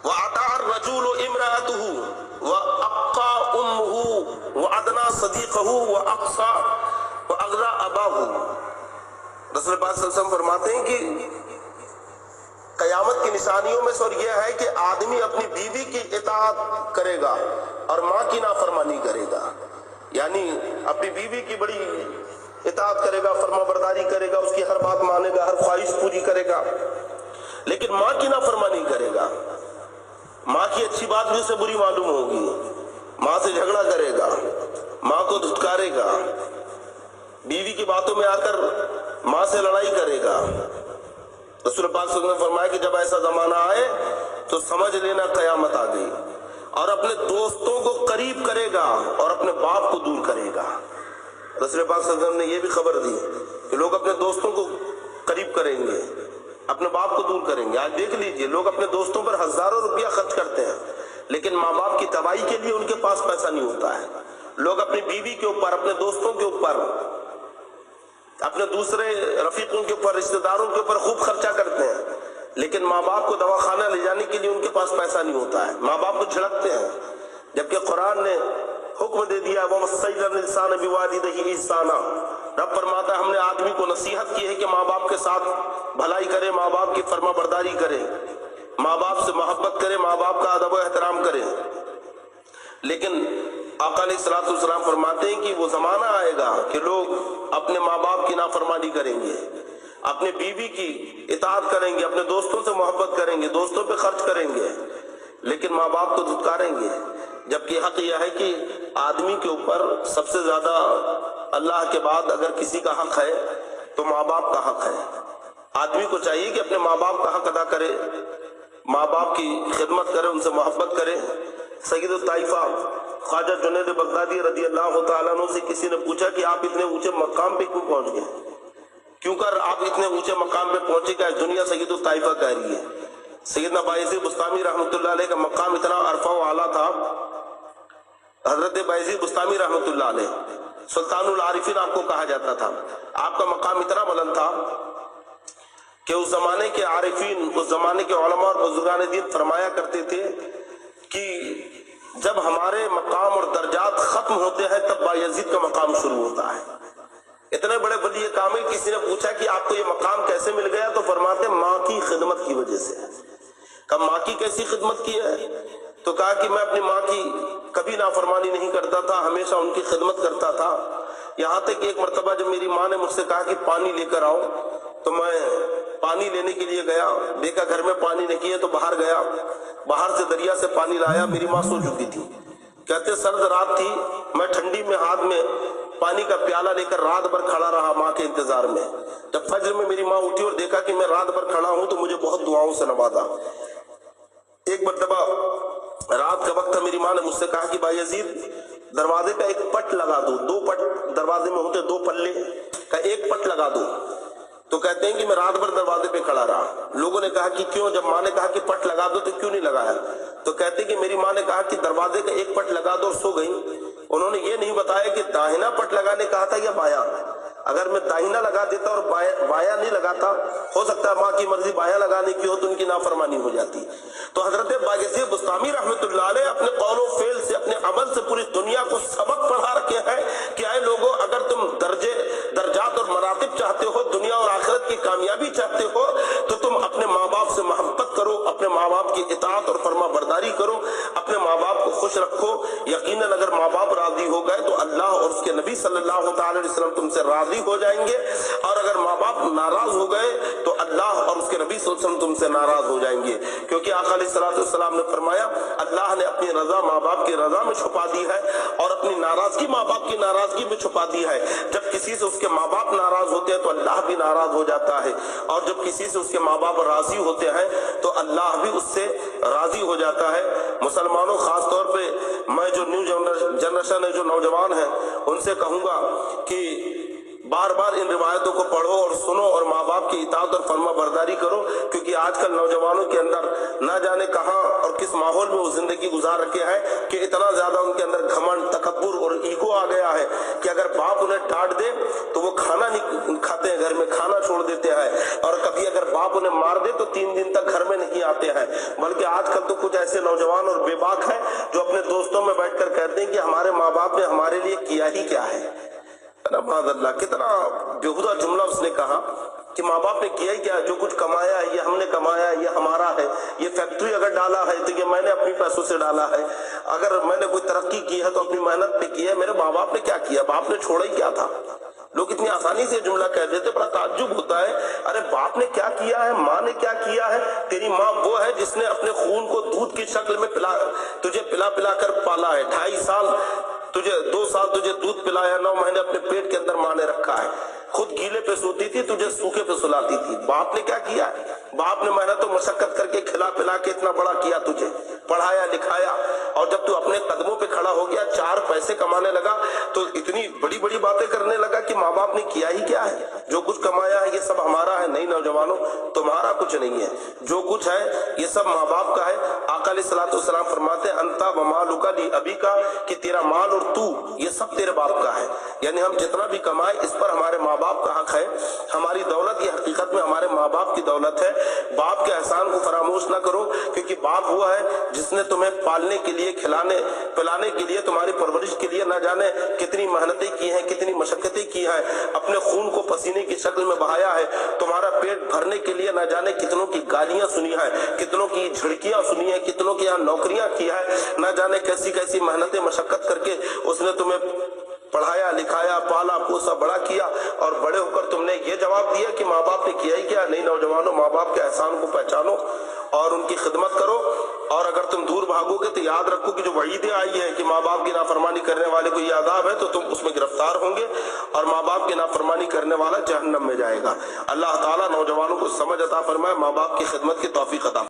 وَأَطَاعَ الرَّجُلُ امْرَأَتَهُ وَأَقَّى أُمُّهُ وَأَدْنَى صَدِيقَهُ وَأَقْصَى وَأَغْرَى أَبَاهُ۔ رسول پاک صلی اللہ علیہ وسلم فرماتے ہیں کہ قیامت کی نشانیوں میں سے اور یہ ہے کہ آدمی اپنی بیوی کی اطاعت کرے گا اور ماں کی نافرمانی کرے گا، یعنی اپنی بیوی کی بڑی اطاعت کرے گا، فرما برداری کرے گا، اس کی ہر بات مانے گا، ہر خواہش پوری کرے گا، لیکن ماں کی نافرمانی کرے گا۔ ماں کی اچھی بات بھی اسے بری معلوم ہوگی، ماں سے جھگڑا کرے گا، ماں کو دھتکارے گا، بیوی کی باتوں میں آ کر ماں سے لڑائی کرے گا۔ رسول پاک صلی اللہ علیہ وسلم نے فرمایا کہ جب ایسا زمانہ آئے تو سمجھ لینا قیامت آ گئی، اور اپنے دوستوں کو قریب کرے گا اور اپنے باپ کو دور کرے گا۔ رسول پاک صلی اللہ علیہ وسلم نے یہ بھی خبر دی کہ لوگ اپنے دوستوں کو قریب کریں گے، اپنے باپ کو دور کریں گے۔ آج دیکھ لیجئے لوگ اپنے دوستوں پر ہزاروں روپیہ خرچ کرتے ہیں، لیکن ماں باپ کی تباہی کے لیے ان کے پاس پیسہ نہیں ہوتا ہے۔ لوگ اپنی بیوی کے اوپر، اپنے دوستوں کے اوپر، اپنے دوسرے رفیقوں کے اوپر، رشتہ داروں کے اوپر خوب خرچہ کرتے ہیں، لیکن ماں باپ کو دواخانہ لے جانے کے لیے ان کے پاس پیسہ نہیں ہوتا ہے، ماں باپ کو جھڑکتے ہیں، جبکہ قرآن نے حکم دے دیا وَوَصَّيْنَا الْإِنسَانَ بِوَالِدَيْهِ إِحْسَانًا۔ رب فرماتا ہے ہم نے آدمی کو نصیحت کی ہے کہ ماں باپ کے ساتھ بھلائی کرے، ماں باپ کی فرما برداری کرے، ماں باپ سے محبت کرے، ماں باپ کا ادب و احترام کرے۔ لیکن آقا علیہ الصلوۃ والسلام فرماتے ہیں کہ وہ زمانہ آئے گا کہ لوگ اپنے ماں باپ کی نافرمانی کریں گے، اپنے بیوی کی اطاعت کریں گے، اپنے دوستوں سے محبت کریں گے، دوستوں پہ خرچ کریں گے، لیکن ماں باپ کو دھتکاریں گے۔ جبکہ حق یہ ہے کہ آدمی کے اوپر سب سے زیادہ اللہ کے بعد اگر کسی کا حق ہے تو ماں باپ کا حق ہے۔ آدمی کو چاہیے کہ اپنے ماں باپ کا حق ادا کرے، ماں باپ کی خدمت کرے، ان سے محبت کرے۔ سید الطائفہ خواجہ جنید بغدادی رضی اللہ تعالیٰ عنہ سے کسی نے پوچھا کہ آپ اتنے اونچے مقام پہ کیوں پہنچ گئے، کیوں کر آپ اتنے اونچے مقام پہ پہنچے کہ دنیا سید الطائفہ کہہ رہی ہے۔ سیدنا بایزید بستامی رحمۃ اللہ علیہ کا مقام اتنا عرفہ و اعلیٰ تھا، حضرت بایزید بستامی رحمۃ اللہ علیہ سلطان العارفین آپ کو کہا جاتا تھا، آپ کا مقام اتنا بلند تھا کہ اس زمانے کے عارفین، اس زمانے کے علماء اور بزرگان دین فرمایا کرتے تھے کہ جب ہمارے مقام اور درجات ختم ہوتے ہیں تب بایزید کا مقام شروع ہوتا ہے۔ اتنے بڑے ولی کامل، کسی نے پوچھا کہ آپ کو یہ مقام کیسے مل گیا تو فرماتے ماں کی خدمت کی وجہ سے۔ کہا ماں کی کیسی خدمت کی ہے؟ تو کہا کہ میں اپنی ماں کی کبھی نافرمانی نہیں کرتا تھا، ہمیشہ ان کی خدمت کرتا تھا، یہاں تک کہ ایک مرتبہ جب میری ماں نے مجھ سے کہا کہ پانی لے کر آؤ تو میں پانی لینے کے لیے گیا، دیکھا گھر میں پانی نہیں ہے تو باہر گیا، باہر سے دریا سے پانی لایا، میری ماں سو چکی تھی۔ کہتے سرد رات تھی، میں ٹھنڈی میں ہاتھ میں پانی کا پیالہ لے کر رات بھر کھڑا رہا ماں کے انتظار میں۔ جب فجر میں میری ماں اٹھی اور دیکھا کہ میں رات بھر کھڑا ہوں تو مجھے بہت دعاؤں سے نوازا۔ ایک مرتبہ رات کا وقت تھا، میری ماں نے مجھ سے کہا کہ بایزید دروازے کا ایک پٹ لگا دو، دو پٹ دروازے میں ہوتے، دو پلے کا ایک پٹ لگا دو۔ تو کہتے ہیں کہ میں رات بھر دروازے پہ کھڑا رہا۔ لوگوں نے کہا کہ کیوں؟ جب ماں نے کہا کہ پٹ لگا دو تو کیوں نہیں لگایا؟ تو کہتے ہیں کہ میری ماں نے کہا کہ دروازے کا ایک پٹ لگا دو اور سو گئی۔ انہوں نے یہ نہیں بتایا کہ داہنا پٹ لگانے کہا تھا یا بایاں۔ اگر میں داہنا لگا دیتا اور بایاں نہیں لگاتا، ہو سکتا ہے ماں کی مرضی بایاں لگانے کی ہو تو ان کی نافرمانی ہو جاتی۔ تو حضرت بایزید بستامی رحمۃ اللہ علیہ اپنے قول و فعل سے، اپنے عمل سے پوری دنیا کو سبق پڑھا رکھے ہیں کہ اے لوگوں، اگر تم درجات اور مراتب چاہتے ہو، دنیا اور آخرت کی کامیابی چاہتے ہو، تو تم اپنے ماں باپ سے محبت کرو، اپنے ماں باپ کی اطاعت اور فرما برداری کرو، اپنے ماں باپ کو خوش رکھو۔ یقیناً اگر ماں باپ راضی ہو گئے تو اللہ اور اس کے نبی صلی اللہ تعالی علیہ وسلم تم سے راضی ہو جائیں گے، اور اگر ماں باپ ناراض ہو گئے تو اللہ اور اس کے نبی صلی اللہ علیہ وسلم تم سے ناراض ہو جائیں گے۔ کیونکہ آقا علیہ الصلوۃ والسلام نے فرمایا اللہ نے اپنی رضا ماں باپ کی رضا میں چھپا دی ہے اور اپنی ناراضگی ماں باپ کی ناراضگی میں چھپا دی ہے۔ جب کسی سے اس کے ماں باپ ناراض ہوتے ہیں تو اللہ بھی ناراض ہو جاتا ہے، اور جب کسی سے اس کے ماں باپ راضی ہوتے ہیں تو اللہ بھی اس سے راضی ہو جاتا ہے۔ مسلمانوں، خاص طور پہ میں جو نیو جنریشن ہے، جو نوجوان ہیں، ان سے کہوں گا کہ بار بار ان روایتوں کو پڑھو اور سنو اور ماں باپ کی اطاعت اور فرما برداری کرو، کیونکہ آج کل نوجوانوں کے اندر نہ جانے کہاں اور کس ماحول میں وہ زندگی گزار رکھے ہیں کہ اتنا زیادہ ان کے اندر گھمنڈ، تکبر اور ایگو آ گیا ہے کہ اگر باپ انہیں ڈانٹ دے تو وہ کھانا نہیں کھاتے ہیں، گھر میں کھانا چھوڑ دیتے ہیں، اور کبھی اگر باپ انہیں مار دے تو 3 دن تک گھر میں نہیں آتے ہیں۔ بلکہ آج کل تو کچھ ایسے نوجوان اور بے باک ہیں جو اپنے دوستوں میں بیٹھ کر کہتے ہیں کہ ہمارے ماں باپ نے ہمارے لیے کیا ہی کیا ہے۔ معاذ اللہ، کتنا بیہودہ جملہ اس نے کہا کہ ماں باپ نے کیا ہی کیا، جو کچھ کمایا ہے یہ ہم نے کمایا ہے، یہ ہمارا ہے، یہ فیکٹری اگر ڈالا ہے تو یہ میں نے اپنی پیسوں سے ڈالا ہے، اگر میں نے کوئی ترقی کی ہے تو اپنی محنت پہ کی ہے، میرے ماں باپ نے کیا کیا، باپ نے چھوڑا ہی کیا تھا۔ لوگ اتنی آسانی سے جملہ کہہ دیتے، بڑا تعجب ہوتا ہے، ارے باپ نے کیا کیا ہے، ماں نے کیا کیا ہے؟ تیری ماں وہ ہے جس نے اپنے خون کو دودھ کی شکل میں تجھے پلا کر پالا ہے، 2.5 سال تجھے 2 سال تجھے دودھ پلایا، 9 مہینے اپنے پیٹ کے اندر ماں نے رکھا ہے، خود گیلے پہ سوتی تھی، تجھے سوکھے پہ سلاتی تھی۔ باپ نے کیا کیا ہے؟ باپ نے محنت و مشقت کر کے کھلا پلا کے اتنا بڑا کیا، تجھے پڑھایا لکھایا، اور جب تو اپنے قدموں پہ کھڑا ہو گیا، 4 پیسے کمانے لگا تو اتنی بڑی بڑی باتیں کرنے لگا کہ ماں باپ نے کیا ہی کیا ہے، جو کچھ کمایا ہے یہ سب ہمارا ہے۔ نہیں نوجوانوں، تمہارا کچھ نہیں ہے، جو کچھ ہے یہ سب ماں باپ کا ہے۔ آقا علیہ الصلوۃ والسلام فرماتے ہیں انتا ومالک لابیکا، کہ تیرا مال اور تو یہ سب تیرے باپ کا ہے، یعنی ہم جتنا بھی کمائے اس پر ہمارے ماں باپ کا حق ہے۔ ہماری دولت یہ حقیقت میں ہمارے ماں باپ کی دولت ہے۔ باپ کے احسان کو فراموش نہ کرو، کیونکہ باپ وہ ہے جس نے تمہیں پالنے کے لیے، کھلانے پلانے کے لیے، تمہاری پرورش کے لیے نہ جانے کتنی محنتیں کی ہیں، کتنی مشقتیں کی ہیں، اپنے خون کو پسینے کی شکل میں بہایا ہے، تمہارا پیٹ بھرنے کے لیے نہ جانے کتنوں کی گالیاں سنی ہیں، کتنوں کی جھڑکیاں سنی ہیں، کتنوں کے یہاں نوکریاں کی ہے، نہ جانے کیسی کیسی محنتیں مشقت کر کے اس نے تمہیں پڑھایا لکھایا، پالا پوسا، بڑا کیا، اور بڑے ہو کر تم نے یہ جواب دیا کہ ماں باپ نے کیا ہی کیا۔ نہیں نوجوانوں، ماں باپ کے احسان کو پہچانو اور ان کی خدمت کرو، اور اگر تم دور بھاگو گے تو یاد رکھو کہ جو وعیدیں آئی ہیں کہ ماں باپ کی نافرمانی کرنے والے کو یہ عذاب ہے، تو تم اس میں گرفتار ہوں گے، اور ماں باپ کی نافرمانی کرنے والا جہنم میں جائے گا۔ اللہ تعالیٰ نوجوانوں کو سمجھ عطا فرمائے، ماں باپ کی خدمت کی توفیق عطا